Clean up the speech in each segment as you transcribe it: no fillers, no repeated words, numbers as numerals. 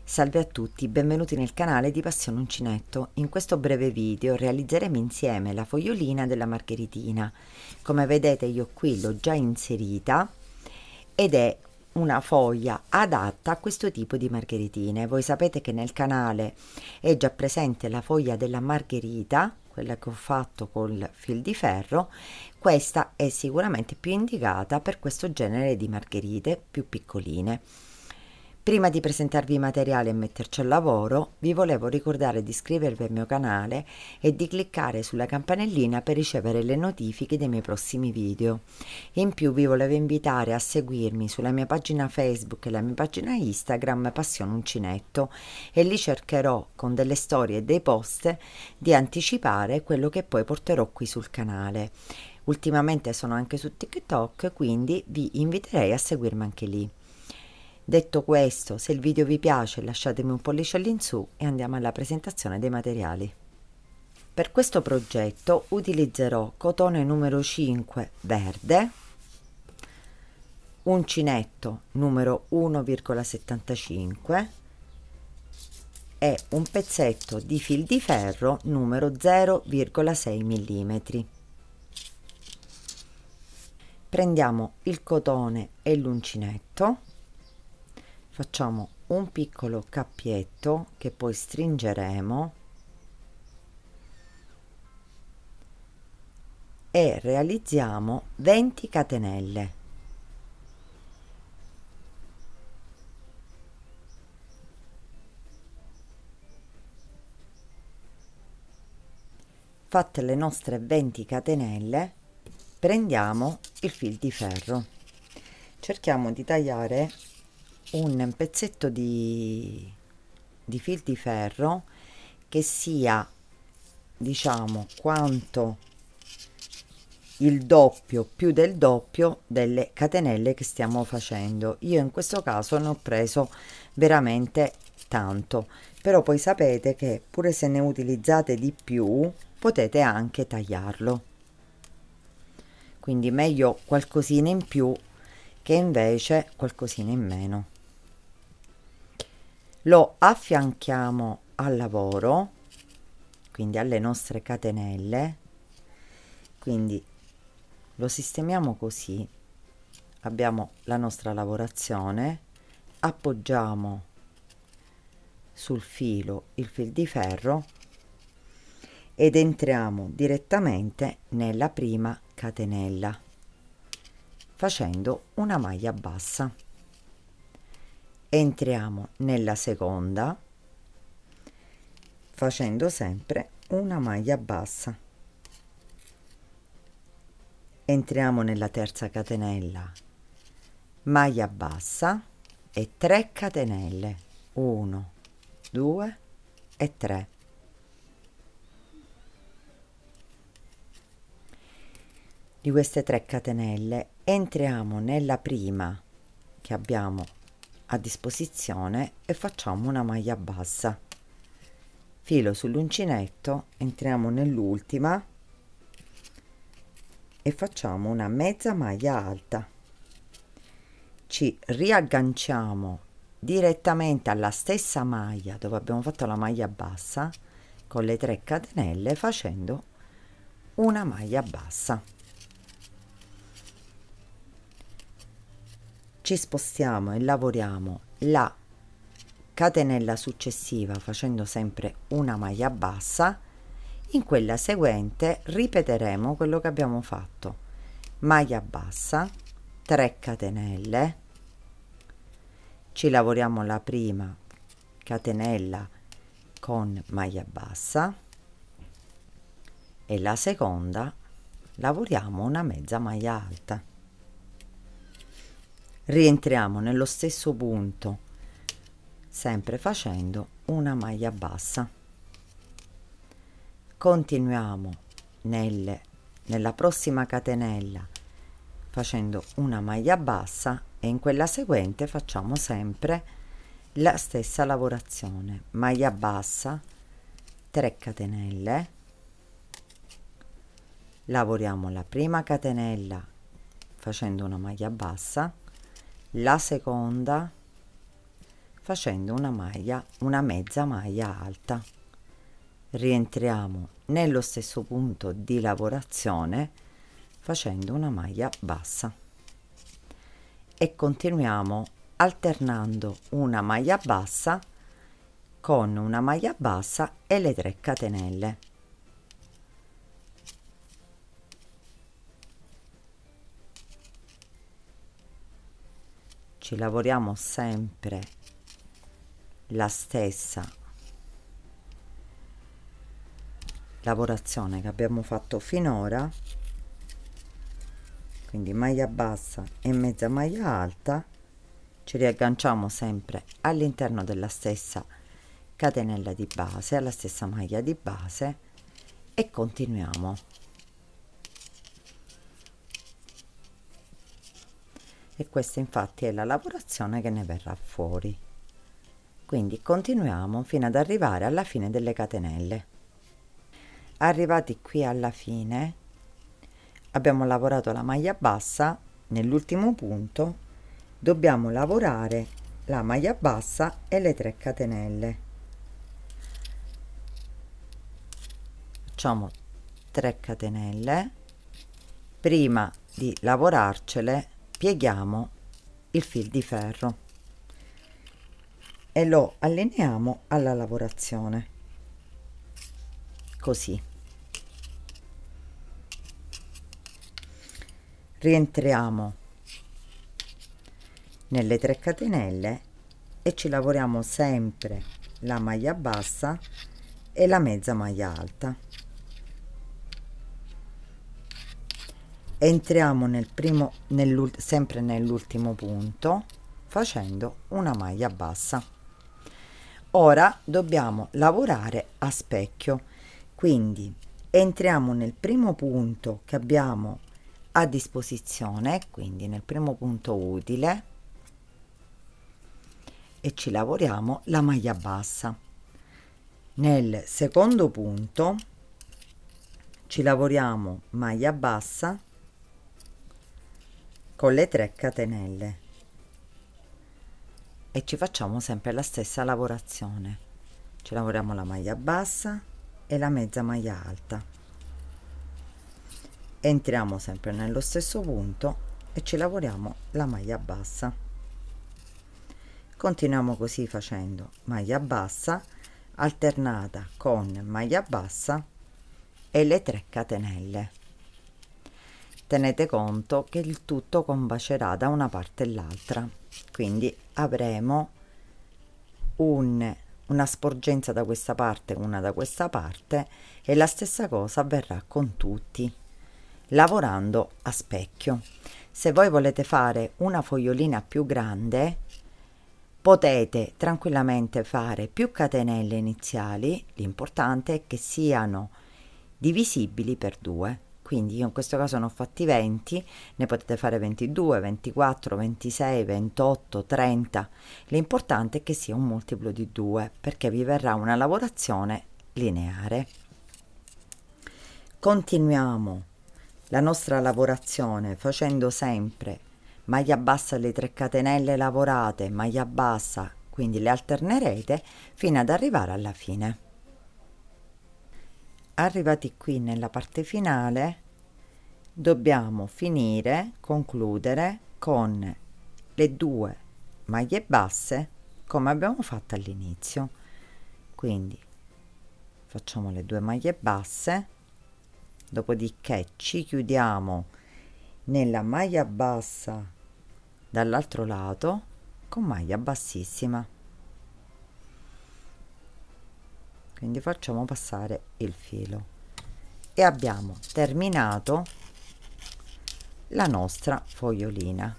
Salve a tutti, benvenuti nel canale di Passione Uncinetto. In questo breve video realizzeremo insieme la fogliolina della margheritina. Come vedete io qui l'ho già inserita ed è una foglia adatta a questo tipo di margheritine. Voi sapete che nel canale è già presente la foglia della margherita, quella che ho fatto col fil di ferro. Questa è sicuramente più indicata per questo genere di margherite più piccoline. Prima di presentarvi i materiali e metterci al lavoro, vi volevo ricordare di iscrivervi al mio canale e di cliccare sulla campanellina per ricevere le notifiche dei miei prossimi video. In più vi volevo invitare a seguirmi sulla mia pagina Facebook e la mia pagina Instagram Passione Uncinetto, e lì cercherò con delle storie e dei post di anticipare quello che poi porterò qui sul canale. Ultimamente sono anche su TikTok, quindi vi inviterei a seguirmi anche lì. Detto questo, se il video vi piace lasciatemi un pollice all'insù e andiamo alla presentazione dei materiali. Per questo progetto utilizzerò cotone numero 5 verde, uncinetto numero 1,75 e un pezzetto di fil di ferro numero 0,6 mm. Prendiamo il cotone e l'uncinetto. Facciamo un piccolo cappietto che poi stringeremo e realizziamo 20 catenelle. Fatte le nostre 20 catenelle, prendiamo il fil di ferro. Cerchiamo di tagliare un pezzetto di fil di ferro che sia, diciamo, quanto il doppio, più del doppio delle catenelle che stiamo facendo. Io in questo caso ne ho preso veramente tanto, però poi sapete che pure se ne utilizzate di più potete anche tagliarlo, quindi meglio qualcosina in più che invece qualcosina in meno. Lo affianchiamo al lavoro, quindi alle nostre catenelle, quindi lo sistemiamo così. Abbiamo la nostra lavorazione, appoggiamo sul filo il fil di ferro ed entriamo direttamente nella prima catenella facendo una maglia bassa. Entriamo nella seconda facendo sempre una maglia bassa. Entriamo nella terza catenella, maglia bassa e 3 catenelle, 1, 2 e 3. Di queste 3 catenelle entriamo nella prima che abbiamo a disposizione e facciamo una maglia bassa. Filo sull'uncinetto, entriamo nell'ultima e facciamo una mezza maglia alta. Ci riagganciamo direttamente alla stessa maglia dove abbiamo fatto la maglia bassa con le 3 catenelle facendo una maglia bassa. Ci spostiamo e lavoriamo la catenella successiva facendo sempre una maglia bassa. In quella seguente ripeteremo quello che abbiamo fatto: maglia bassa, 3 catenelle, ci lavoriamo la prima catenella con maglia bassa e la seconda lavoriamo una mezza maglia alta. Rientriamo nello stesso punto sempre facendo una maglia bassa. Continuiamo nella prossima catenella facendo una maglia bassa e in quella seguente facciamo sempre la stessa lavorazione: maglia bassa, 3 catenelle, lavoriamo la prima catenella facendo una maglia bassa, la seconda facendo una mezza maglia alta. Rientriamo nello stesso punto di lavorazione facendo una maglia bassa e continuiamo alternando una maglia bassa con una maglia bassa e le 3 catenelle. Ci lavoriamo sempre la stessa lavorazione che abbiamo fatto finora, quindi maglia bassa e mezza maglia alta, ci riagganciamo sempre all'interno della stessa catenella di base, alla stessa maglia di base e continuiamo. E questa infatti è la lavorazione che ne verrà fuori. Quindi continuiamo fino ad arrivare alla fine delle catenelle. Arrivati qui alla fine abbiamo lavorato la maglia bassa. Nell'ultimo punto dobbiamo lavorare la maglia bassa e le 3 catenelle. Facciamo 3 catenelle. Prima di lavorarcele pieghiamo il fil di ferro e lo allineiamo alla lavorazione, così. Rientriamo nelle 3 catenelle e ci lavoriamo sempre la maglia bassa e la mezza maglia alta. Entriamo sempre nell'ultimo punto facendo una maglia bassa. Ora dobbiamo lavorare a specchio, quindi entriamo nel primo punto che abbiamo a disposizione, quindi nel primo punto utile, e ci lavoriamo la maglia bassa. Nel secondo punto ci lavoriamo maglia bassa con le 3 catenelle e ci facciamo sempre la stessa lavorazione. Ci lavoriamo la maglia bassa e la mezza maglia alta. Entriamo sempre nello stesso punto e ci lavoriamo la maglia bassa. Continuiamo così facendo maglia bassa alternata con maglia bassa e le 3 catenelle. Tenete conto che il tutto combacerà da una parte e l'altra, quindi avremo una sporgenza da questa parte, una da questa parte, e la stessa cosa avverrà con tutti, lavorando a specchio. Se voi volete fare una fogliolina più grande, potete tranquillamente fare più catenelle iniziali, l'importante è che siano divisibili per 2. Quindi io in questo caso ne ho fatti 20, ne potete fare 22, 24, 26, 28, 30. L'importante è che sia un multiplo di 2 perché vi verrà una lavorazione lineare. Continuiamo la nostra lavorazione facendo sempre maglia bassa alle 3 catenelle lavorate, maglia bassa, quindi le alternerete fino ad arrivare alla fine. Arrivati qui nella parte finale dobbiamo concludere con le 2 maglie basse come abbiamo fatto all'inizio. Quindi facciamo le 2 maglie basse, dopodiché ci chiudiamo nella maglia bassa dall'altro lato con maglia bassissima. Quindi facciamo passare il filo e abbiamo terminato la nostra fogliolina.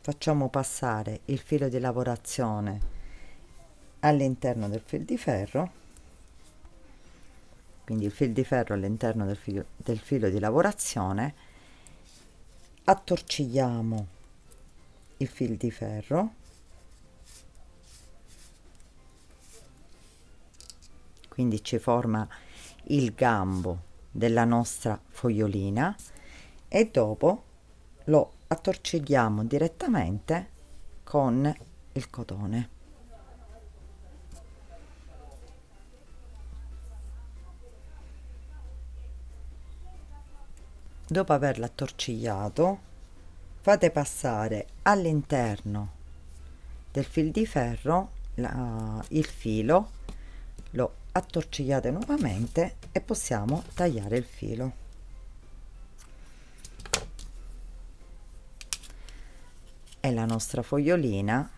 Facciamo passare il filo di lavorazione all'interno del fil di ferro, quindi il fil di ferro all'interno del filo di lavorazione, attorcigliamo il fil di ferro, quindi ci forma il gambo della nostra fogliolina e dopo lo attorcigliamo direttamente con il cotone. Dopo averlo attorcigliato, fate passare all'interno del fil di ferro il filo, lo attorcigliate nuovamente e possiamo tagliare il filo. E la nostra fogliolina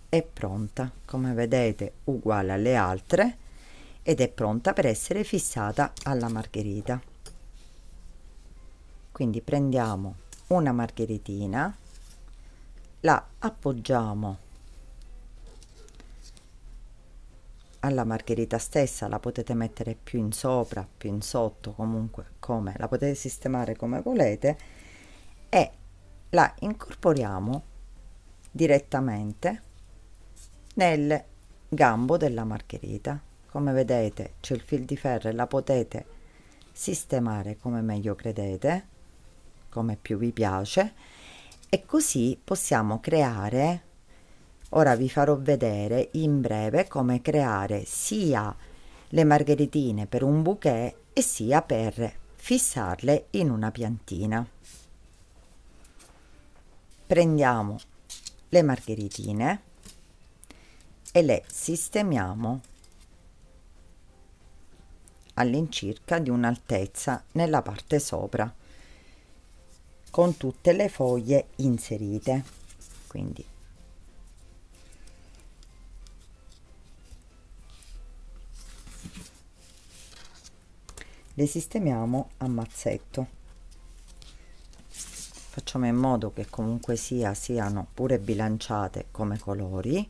è pronta, come vedete, uguale alle altre, ed è pronta per essere fissata alla margherita. Quindi prendiamo una margheritina, la appoggiamo alla margherita stessa, la potete mettere più in sopra, più in sotto, comunque come la potete sistemare come volete, e la incorporiamo direttamente nel gambo della margherita. Come vedete c'è il fil di ferro e la potete sistemare come meglio credete, come più vi piace, e così possiamo creare. Ora vi farò vedere in breve come creare sia le margheritine per un bouquet e sia per fissarle in una piantina. Prendiamo le margheritine e le sistemiamo all'incirca di un'altezza nella parte sopra, con tutte le foglie inserite. Quindi le sistemiamo a mazzetto, facciamo in modo che comunque siano pure bilanciate come colori,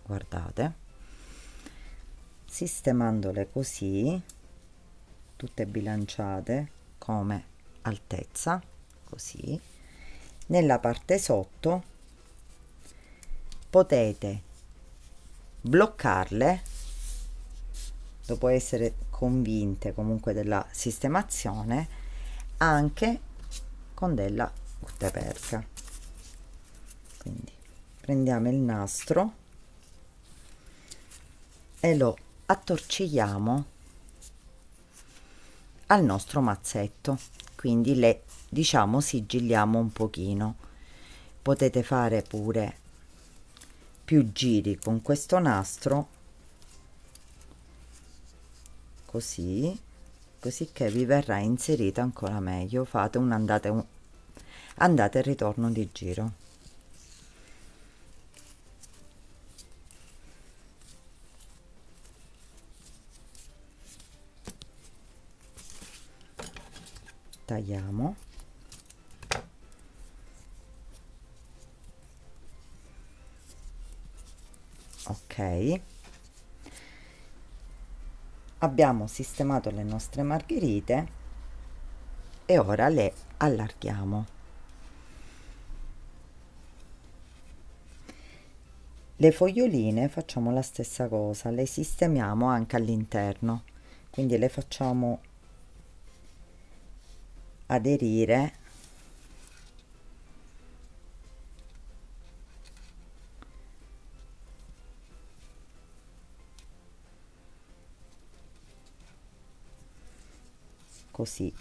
guardate, sistemandole così, tutte bilanciate come altezza, così. Nella parte sotto potete bloccarle dopo essere convinte comunque della sistemazione, anche con della guttaperca. Quindi prendiamo il nastro e lo attorcigliamo al nostro mazzetto, quindi le sigilliamo un pochino. Potete fare pure più giri con questo nastro, così che vi verrà inserita ancora meglio. Fate un andata e ritorno di giro. Tagliamo, ok, abbiamo sistemato le nostre margherite e ora le allarghiamo. Le foglioline facciamo la stessa cosa, le sistemiamo anche all'interno, quindi le facciamo aderire così,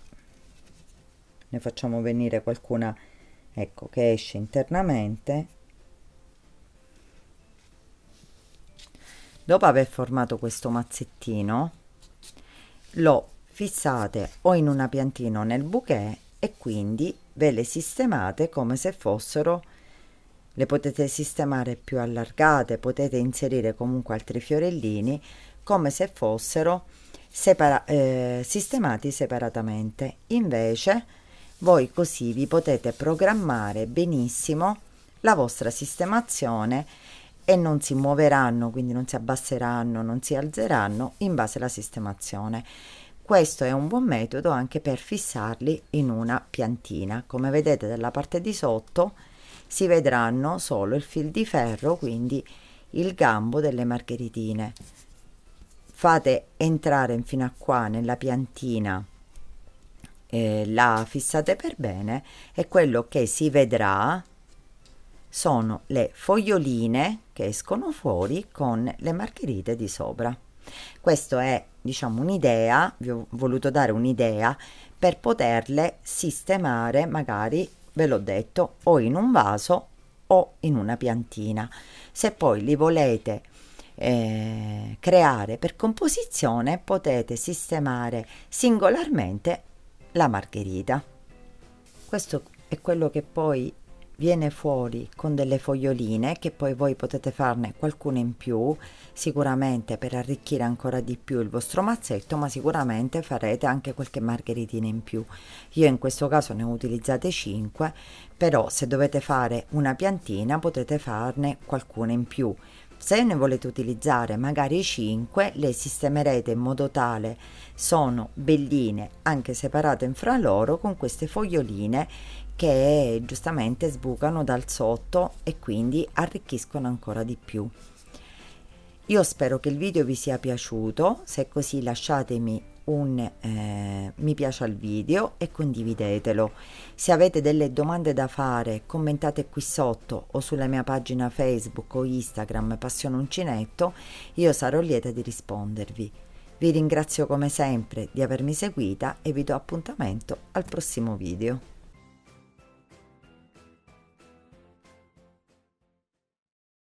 ne facciamo venire qualcuna, ecco, che esce internamente. Dopo aver formato questo mazzettino, lo fissate o in una piantina o nel bouquet e quindi ve le sistemate come se fossero, le potete sistemare più allargate, potete inserire comunque altri fiorellini come se fossero sistemati separatamente. Invece voi così vi potete programmare benissimo la vostra sistemazione e non si muoveranno, quindi non si abbasseranno, non si alzeranno in base alla sistemazione. Questo è un buon metodo anche per fissarli in una piantina. Come vedete dalla parte di sotto si vedranno solo il fil di ferro, quindi il gambo delle margheritine. Fate entrare fino a qua nella piantina la fissate per bene e quello che si vedrà sono le foglioline che escono fuori con le margherite di sopra. Questo è, diciamo, un'idea, vi ho voluto dare un'idea per poterle sistemare, magari, ve l'ho detto, o in un vaso o in una piantina. Se poi li volete creare per composizione, potete sistemare singolarmente la margherita. Questo è quello che poi viene fuori con delle foglioline, che poi voi potete farne qualcuna in più, sicuramente per arricchire ancora di più il vostro mazzetto, ma sicuramente farete anche qualche margheritina in più. Io in questo caso ne ho utilizzate 5, però se dovete fare una piantina potete farne qualcuna in più. Se ne volete utilizzare magari 5, le sistemerete in modo tale sono belline anche separate fra loro con queste foglioline che giustamente sbucano dal sotto e quindi arricchiscono ancora di più. Io spero che il video vi sia piaciuto, se è così lasciatemi un mi piace al video e condividetelo. Se avete delle domande da fare, commentate qui sotto o sulla mia pagina Facebook o Instagram Passione Uncinetto, io sarò lieta di rispondervi. Vi ringrazio come sempre di avermi seguita e vi do appuntamento al prossimo video.